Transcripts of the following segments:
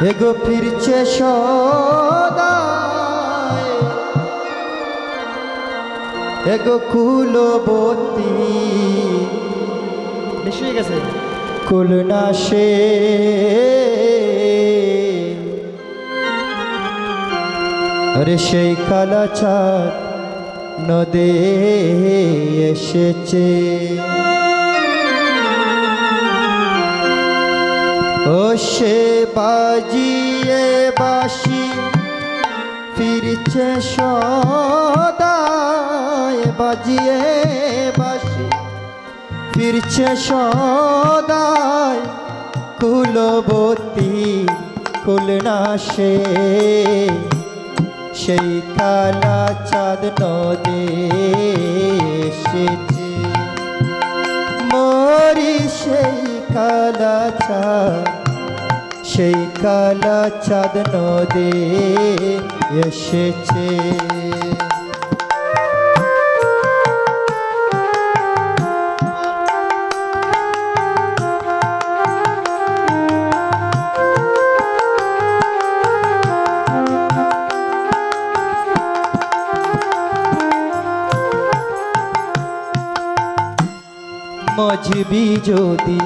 এগো ফিরছে সদাই এগো কুলবতী বেশি হয়ে গেছে কুলনাশে আরে সেই কালাচাঁদ নদে এসেছে ও সে বাজিয়ে বাঁশি ফিরছে সদাই বাজিয়ে বাঁশি ফিরছে সদাই কুলবতী কুলনাশে সেই কালাচাঁদ নদে এসেছে মরি সেই কালাচাঁদ নদে এসেছে মজবি যদি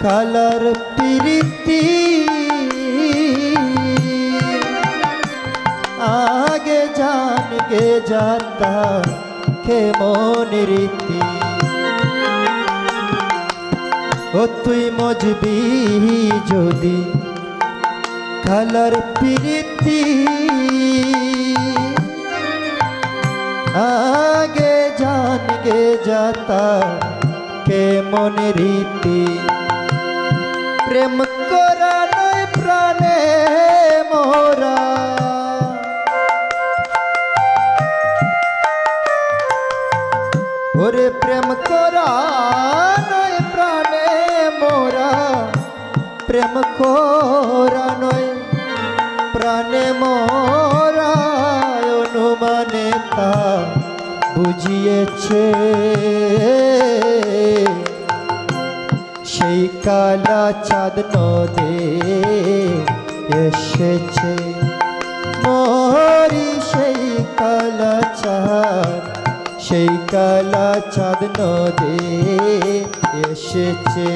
কালার প্রীতি আগে জানগে যাতা কেমন রীতি ও তুই মজবি যদি কালার প্রীতি আগে জানগে যাতা কেমন রীতি প্রেম করা নয় প্রাণে মোরা ওরে প্রেম করা নয় প্রাণে মোরা প্রেম করা নয় প্রাণে মোরা অনুমানে তা বুঝিয়েছে সেই কালাচাঁদ নদে এসেছে মরি সেই কালাচাঁদ নদে এসেছে